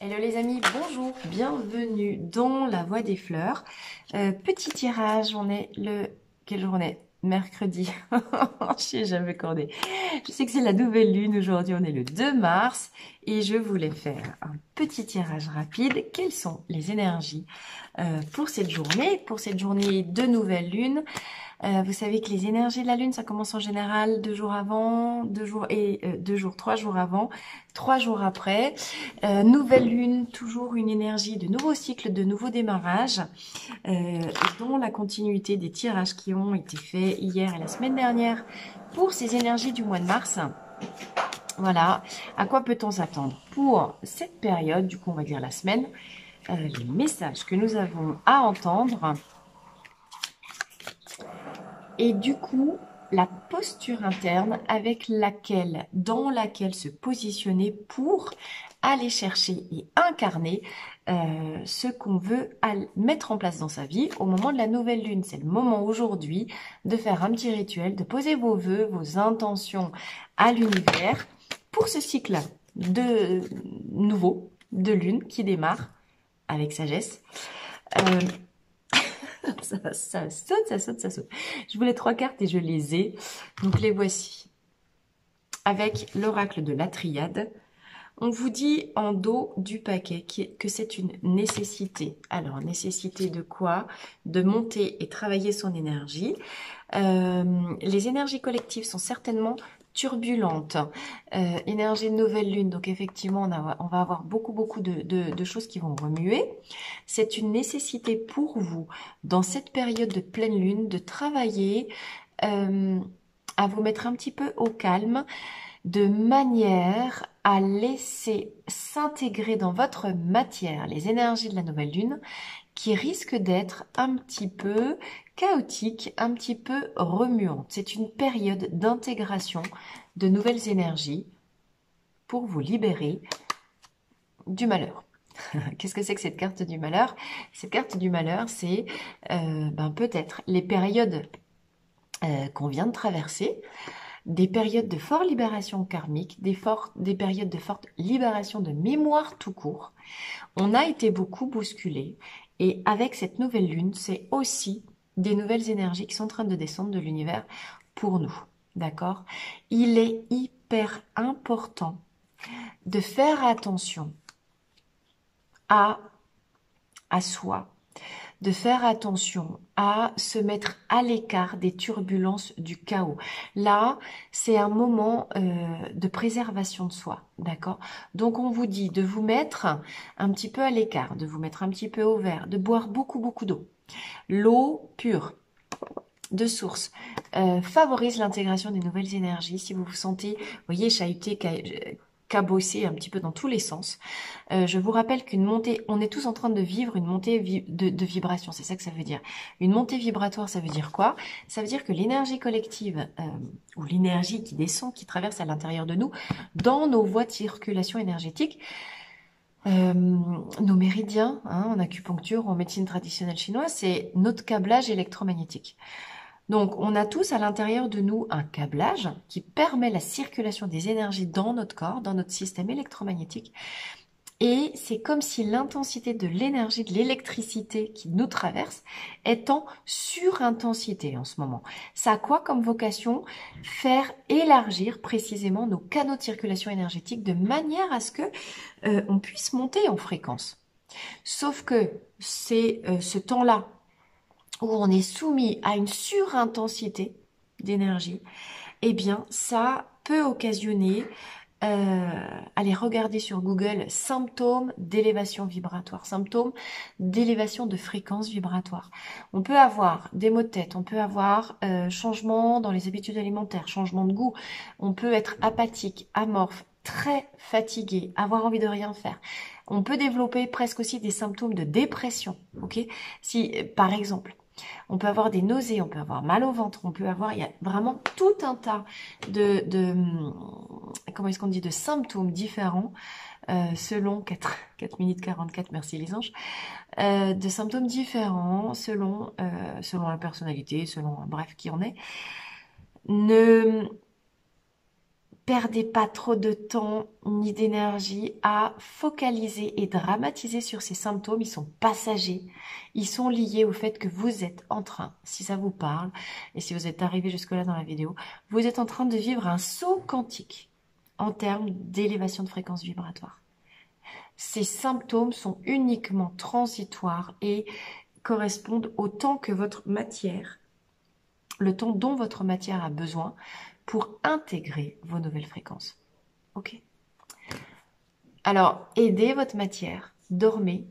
Hello les amis, bonjour, bienvenue dans la Voie des Fleurs. Petit tirage, on est le... Quelle journée? Mercredi. Je sais jamais accordé. Je sais que c'est la nouvelle lune, aujourd'hui on est le 2 mars et je voulais faire un petit tirage rapide. Quelles sont les énergies pour cette journée de nouvelle lune? Vous savez que les énergies de la Lune, ça commence en général 2 jours avant, 2 jours, 3 jours avant, 3 jours après. Nouvelle Lune, toujours une énergie de nouveau cycle, de nouveau démarrage, dont la continuité des tirages qui ont été faits hier et la semaine dernière pour ces énergies du mois de mars. Voilà, à quoi peut-on s'attendre pour cette période, du coup on va dire la semaine, les messages que nous avons à entendre. Et du coup, la posture interne dans laquelle se positionner pour aller chercher et incarner ce qu'on veut mettre en place dans sa vie au moment de la nouvelle lune. C'est le moment aujourd'hui de faire un petit rituel, de poser vos vœux, vos intentions à l'univers pour ce cycle de nouveau de lune qui démarre avec sagesse. Ça saute, ça saute, ça saute. Je voulais 3 cartes et je les ai. Donc les voici. Avec l'oracle de la triade, on vous dit en dos du paquet que c'est une nécessité. Alors, nécessité de quoi? De monter et travailler son énergie. Les énergies collectives sont certainement turbulentes. Énergie de nouvelle lune, donc effectivement, on va avoir beaucoup de choses qui vont remuer. C'est une nécessité pour vous, dans cette période de pleine lune, de travailler à vous mettre un petit peu au calme, de manière à laisser s'intégrer dans votre matière les énergies de la nouvelle lune qui risquent d'être un petit peu chaotiques, un petit peu remuantes. C'est une période d'intégration de nouvelles énergies pour vous libérer du malheur. Qu'est-ce que c'est que cette carte du malheur? Cette carte du malheur, c'est peut-être les périodes qu'on vient de traverser, des périodes de forte libération karmique, des périodes de forte libération de mémoire tout court. On a été beaucoup bousculé et avec cette nouvelle lune, c'est aussi des nouvelles énergies qui sont en train de descendre de l'univers pour nous. D'accord? Il est hyper important de faire attention à soi, de faire attention à se mettre à l'écart des turbulences du chaos. Là, c'est un moment de préservation de soi, d'accord? Donc, on vous dit de vous mettre un petit peu à l'écart, de vous mettre un petit peu au vert, de boire beaucoup d'eau. L'eau pure de source favorise l'intégration des nouvelles énergies. Si vous vous sentez, vous voyez, chahuté, cabossé un petit peu dans tous les sens. Je vous rappelle qu'une montée, on est tous en train de vivre une montée de vibration, c'est ça que ça veut dire. Une montée vibratoire, ça veut dire quoi? Ça veut dire que l'énergie collective, ou l'énergie qui descend, qui traverse à l'intérieur de nous, dans nos voies de circulation énergétique, nos méridiens, en acupuncture, en médecine traditionnelle chinoise, c'est notre câblage électromagnétique. Donc, on a tous à l'intérieur de nous un câblage qui permet la circulation des énergies dans notre corps, dans notre système électromagnétique. Et c'est comme si l'intensité de l'énergie, de l'électricité qui nous traverse est en surintensité en ce moment. Ça a quoi comme vocation? Faire élargir précisément nos canaux de circulation énergétique de manière à ce que on puisse monter en fréquence. Sauf que c'est ce temps-là où on est soumis à une surintensité d'énergie, eh bien, ça peut occasionner, allez regarder sur Google, symptômes d'élévation vibratoire, symptômes d'élévation de fréquence vibratoire. On peut avoir des maux de tête, on peut avoir changement dans les habitudes alimentaires, changement de goût, on peut être apathique, amorphe, très fatigué, avoir envie de rien faire. On peut développer presque aussi des symptômes de dépression, ok? Si, par exemple, on peut avoir des nausées, on peut avoir mal au ventre, il y a vraiment tout un tas comment est-ce qu'on dit, de symptômes différents, selon 4 minutes 44, merci les anges, de symptômes différents selon la personnalité, selon, bref, qui on est. Ne perdez pas trop de temps ni d'énergie à focaliser et dramatiser sur ces symptômes. Ils sont passagers. Ils sont liés au fait que vous êtes en train, si ça vous parle, et si vous êtes arrivé jusque-là dans la vidéo, vous êtes en train de vivre un saut quantique en termes d'élévation de fréquence vibratoire. Ces symptômes sont uniquement transitoires et correspondent au temps que votre matière, le temps dont votre matière a besoin pour intégrer vos nouvelles fréquences. Ok? Alors, aidez votre matière, dormez,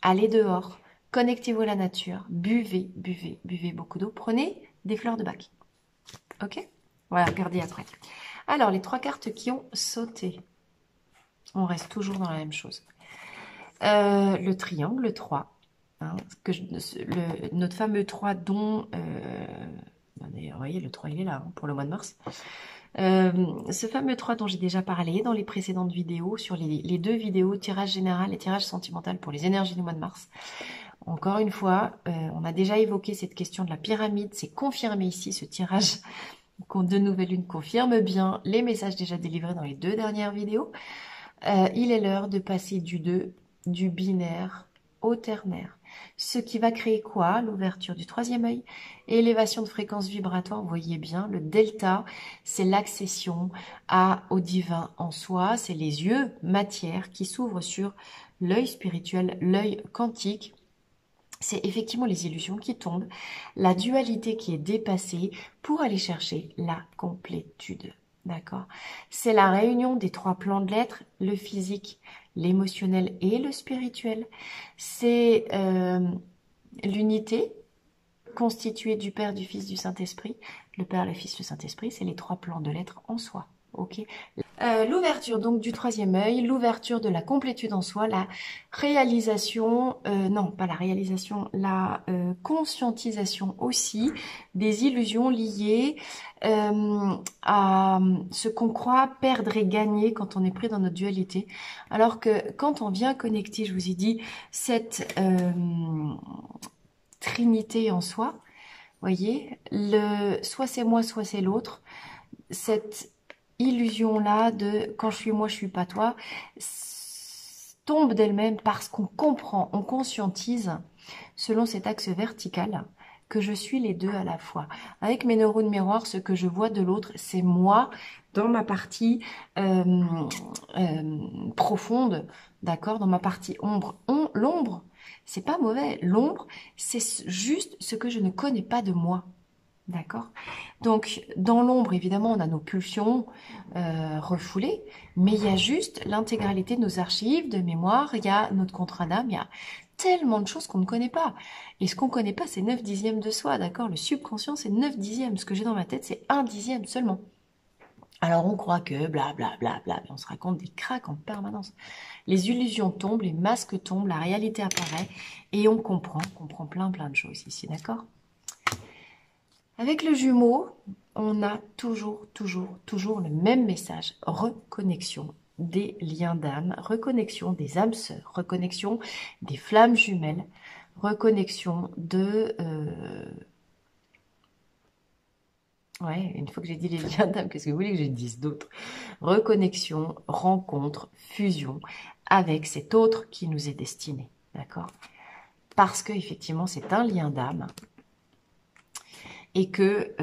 allez dehors, connectez-vous à la nature, buvez, buvez, buvez beaucoup d'eau, prenez des fleurs de bac. Ok? Voilà, regardez après. Alors, les 3 cartes qui ont sauté. On reste toujours dans la même chose. Le triangle 3. Hein, notre fameux 3 dont... D'ailleurs, vous voyez, le 3, il est là, hein, pour le mois de mars. Ce fameux 3 dont j'ai déjà parlé dans les précédentes vidéos, sur les 2 vidéos, tirage général et tirage sentimental pour les énergies du mois de mars. Encore une fois, on a déjà évoqué cette question de la pyramide, c'est confirmé ici, ce tirage de nouvelle lune confirme bien les messages déjà délivrés dans les 2 dernières vidéos. Il est l'heure de passer du binaire au ternaire. Ce qui va créer quoi? L'ouverture du 3e œil, élévation de fréquence vibratoire, vous voyez bien, le delta, c'est l'accession au divin en soi, c'est les yeux matière qui s'ouvrent sur l'œil spirituel, l'œil quantique. C'est effectivement les illusions qui tombent, la dualité qui est dépassée pour aller chercher la complétude. D'accord? C'est la réunion des 3 plans de l'être, le physique, l'émotionnel et le spirituel. C'est l'unité constituée du Père, du Fils, du Saint-Esprit. Le Père, le Fils, le Saint-Esprit, c'est les 3 plans de l'être en soi. Ok. L'ouverture donc du 3e œil, l'ouverture de la complétude en soi, la réalisation, non pas la réalisation, la conscientisation aussi des illusions liées à ce qu'on croit perdre et gagner quand on est pris dans notre dualité. Alors que quand on vient connecter, je vous ai dit, cette trinité en soi, voyez, soit c'est moi, soit c'est l'autre, cette illusion-là de quand je suis moi, je suis pas toi, tombe d'elle-même parce qu'on comprend, on conscientise, selon cet axe vertical, que je suis les 2 à la fois. Avec mes neurones miroirs, ce que je vois de l'autre, c'est moi dans ma partie profonde, d'accord, dans ma partie ombre. L'ombre, c'est pas mauvais. L'ombre, c'est juste ce que je ne connais pas de moi. D'accord? Donc, dans l'ombre, évidemment, on a nos pulsions refoulées, mais il y a juste l'intégralité de nos archives, de mémoire, il y a notre contrat d'âme, il y a tellement de choses qu'on ne connaît pas. Et ce qu'on ne connaît pas, c'est 9/10 de soi, d'accord? Le subconscient, c'est 9/10. Ce que j'ai dans ma tête, c'est 1/10 seulement. Alors, on croit que blablabla, on se raconte des cracks en permanence. Les illusions tombent, les masques tombent, la réalité apparaît, et on comprend plein de choses ici, d'accord? Avec le jumeau, on a toujours le même message. Reconnexion des liens d'âme, reconnexion des âmes sœurs, reconnexion des flammes jumelles, reconnexion de... Ouais, une fois que j'ai dit les liens d'âme, qu'est-ce que vous voulez que je dise d'autre? Reconnexion, rencontre, fusion avec cet autre qui nous est destiné, d'accord? Parce que effectivement, c'est un lien d'âme. Et que,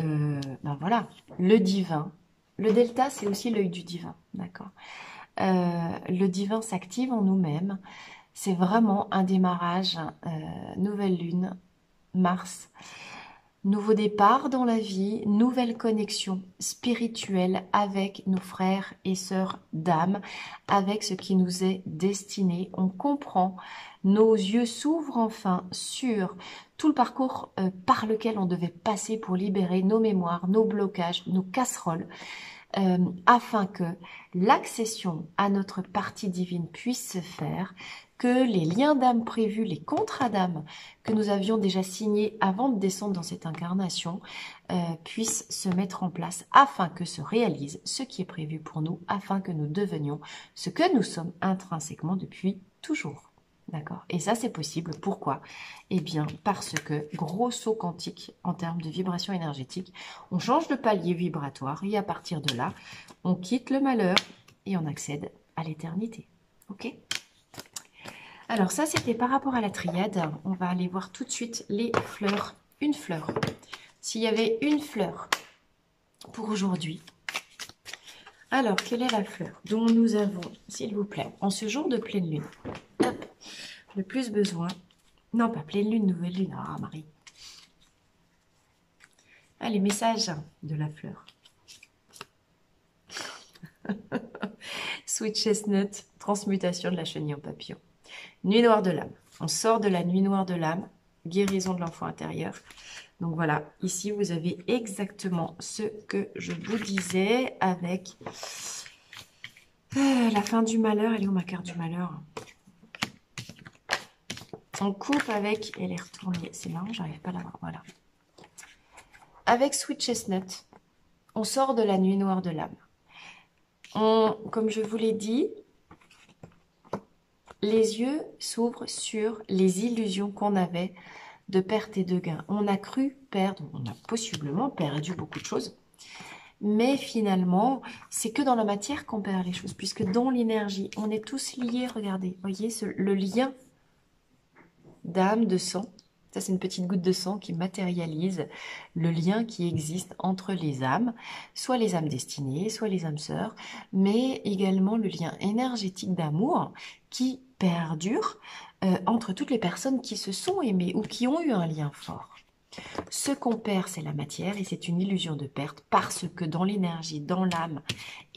ben voilà, le divin, le delta, c'est aussi l'œil du divin, d'accord? Le divin s'active en nous-mêmes. C'est vraiment un démarrage, nouvelle lune, Mars. Nouveau départ dans la vie, nouvelle connexion spirituelle avec nos frères et sœurs d'âme, avec ce qui nous est destiné. On comprend, nos yeux s'ouvrent enfin sur tout le parcours par lequel on devait passer pour libérer nos mémoires, nos blocages, nos casseroles, afin que l'accession à notre partie divine puisse se faire, que les liens d'âme prévus, les contrats d'âme que nous avions déjà signés avant de descendre dans cette incarnation puissent se mettre en place afin que se réalise ce qui est prévu pour nous, afin que nous devenions ce que nous sommes intrinsèquement depuis toujours. D'accord? Et ça, c'est possible. Pourquoi? Eh bien, parce que gros saut quantique en termes de vibration énergétique, on change de palier vibratoire et à partir de là, on quitte le malheur et on accède à l'éternité. Ok? Alors ça, c'était par rapport à la triade. On va aller voir tout de suite les fleurs. Une fleur. S'il y avait une fleur pour aujourd'hui, alors, quelle est la fleur dont nous avons, s'il vous plaît, en ce jour de pleine lune, hop, le plus besoin? Non, pas pleine lune, nouvelle lune. Ah, Marie. Ah, les messages de la fleur. Sweet chestnut, transmutation de la chenille en papillon. Nuit noire de l'âme. On sort de la nuit noire de l'âme, guérison de l'enfant intérieur. Donc voilà, ici vous avez exactement ce que je vous disais avec la fin du malheur. Elle est où ma carte du malheur? On coupe avec, elle est retournée, c'est marrant, j'arrive pas à la voir, voilà. Avec Sweet Chestnut, on sort de la nuit noire de l'âme. Comme je vous l'ai dit, les yeux s'ouvrent sur les illusions qu'on avait de perte et de gain. On a cru perdre, on a possiblement perdu beaucoup de choses, mais finalement, c'est que dans la matière qu'on perd les choses, puisque dans l'énergie, on est tous liés, regardez, voyez, le lien d'âme, de sang. Ça, c'est une petite goutte de sang qui matérialise le lien qui existe entre les âmes, soit les âmes destinées, soit les âmes sœurs, mais également le lien énergétique d'amour qui perdure entre toutes les personnes qui se sont aimées ou qui ont eu un lien fort. Ce qu'on perd, c'est la matière et c'est une illusion de perte parce que dans l'énergie, dans l'âme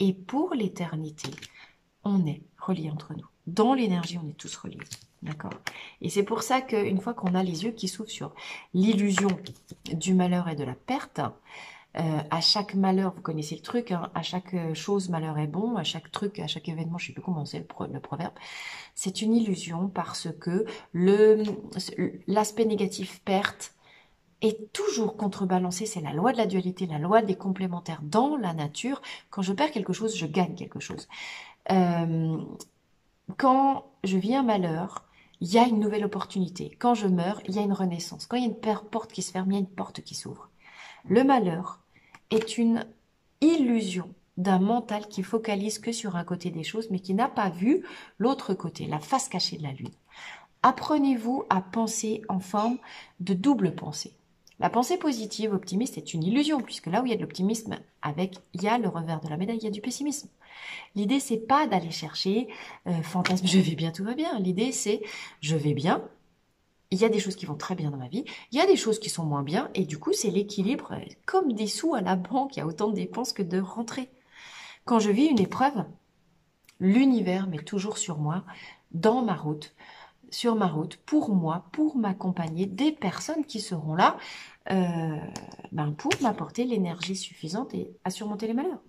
et pour l'éternité, on est reliés entre nous. Dans l'énergie, on est tous reliés. D'accord? Et c'est pour ça qu'une fois qu'on a les yeux qui s'ouvrent sur l'illusion du malheur et de la perte, à chaque malheur, vous connaissez le truc, hein, à chaque chose, malheur est bon, à chaque truc, à chaque événement, je ne sais plus comment c'est le proverbe, c'est une illusion parce que l'aspect négatif perte est toujours contrebalancé, c'est la loi de la dualité, la loi des complémentaires dans la nature. Quand je perds quelque chose, je gagne quelque chose. Quand je vis un malheur, il y a une nouvelle opportunité. Quand je meurs, il y a une renaissance. Quand il y a une porte qui se ferme, il y a une porte qui s'ouvre. Le malheur est une illusion d'un mental qui focalise que sur un côté des choses, mais qui n'a pas vu l'autre côté, la face cachée de la lune. Apprenez-vous à penser en forme de double pensée. La pensée positive, optimiste, est une illusion, puisque là où il y a de l'optimisme, il y a le revers de la médaille, il y a du pessimisme. L'idée, c'est pas d'aller chercher fantasme, je vais bien, tout va bien. L'idée, c'est je vais bien. Il y a des choses qui vont très bien dans ma vie. Il y a des choses qui sont moins bien. Et du coup, c'est l'équilibre. Comme des sous à la banque, il y a autant de dépenses que de rentrées. Quand je vis une épreuve, l'univers met toujours sur moi, dans ma route, sur ma route, pour moi, pour m'accompagner, des personnes qui seront là pour m'apporter l'énergie suffisante et à surmonter les malheurs.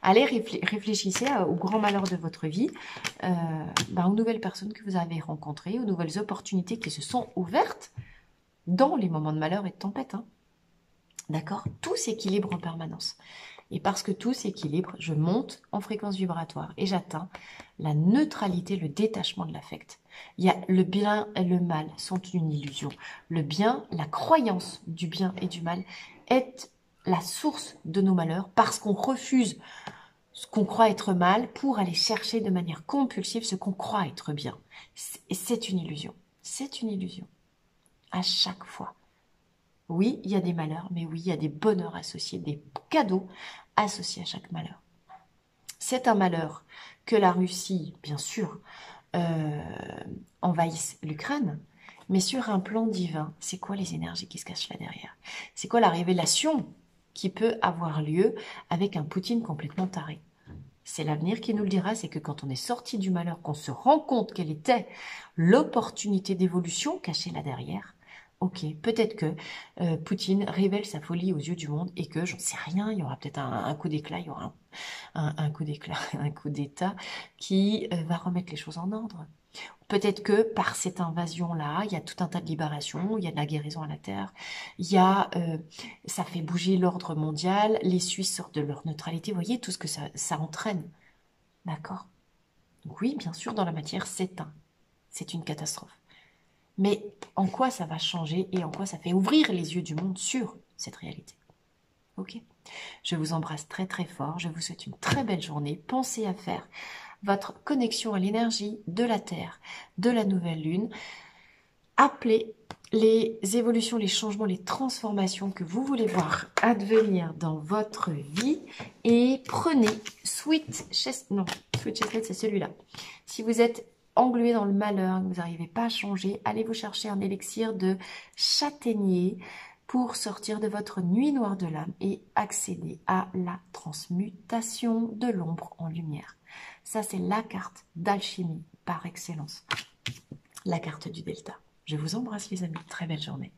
Allez, réfléchissez aux grands malheurs de votre vie, aux nouvelles personnes que vous avez rencontrées, aux nouvelles opportunités qui se sont ouvertes dans les moments de malheur et de tempête. Hein. D'accord? Tout s'équilibre en permanence. Et parce que tout s'équilibre, je monte en fréquence vibratoire et j'atteins la neutralité, le détachement de l'affect. Il y a le bien et le mal sont une illusion. Le bien, la croyance du bien et du mal est la source de nos malheurs parce qu'on refuse ce qu'on croit être mal pour aller chercher de manière compulsive ce qu'on croit être bien. C'est une illusion. C'est une illusion. À chaque fois. Oui, il y a des malheurs, mais oui, il y a des bonheurs associés, des cadeaux associés à chaque malheur. C'est un malheur que la Russie, bien sûr, envahisse l'Ukraine, mais sur un plan divin, c'est quoi les énergies qui se cachent là derrière? C'est quoi la révélation qui peut avoir lieu avec un Poutine complètement taré? C'est l'avenir qui nous le dira, c'est que quand on est sorti du malheur, qu'on se rend compte quelle était l'opportunité d'évolution cachée là derrière, ok, peut-être que Poutine révèle sa folie aux yeux du monde et que, j'en sais rien, il y aura peut-être un coup d'éclat, il y aura un coup d'éclat, un coup d'état qui va remettre les choses en ordre. Peut-être que par cette invasion-là, il y a tout un tas de libérations, il y a de la guérison à la terre, ça fait bouger l'ordre mondial, les Suisses sortent de leur neutralité, vous voyez tout ce que ça entraîne. D'accord? Donc oui, bien sûr, dans la matière, c'est un. c'est une catastrophe. Mais en quoi ça va changer et en quoi ça fait ouvrir les yeux du monde sur cette réalité. Ok? Je vous embrasse très très fort, je vous souhaite une très belle journée. Pensez à faire votre connexion à l'énergie de la Terre, de la nouvelle lune. Appelez les évolutions, les changements, les transformations que vous voulez voir advenir dans votre vie et prenez Sweet Chestnut. Non, Sweet Chestnut, c'est celui-là. Si vous êtes englué dans le malheur, que vous n'arrivez pas à changer, allez vous chercher un élixir de châtaignier pour sortir de votre nuit noire de l'âme et accéder à la transmutation de l'ombre en lumière. Ça, c'est la carte d'alchimie par excellence. La carte du Delta. Je vous embrasse les amis, très belle journée.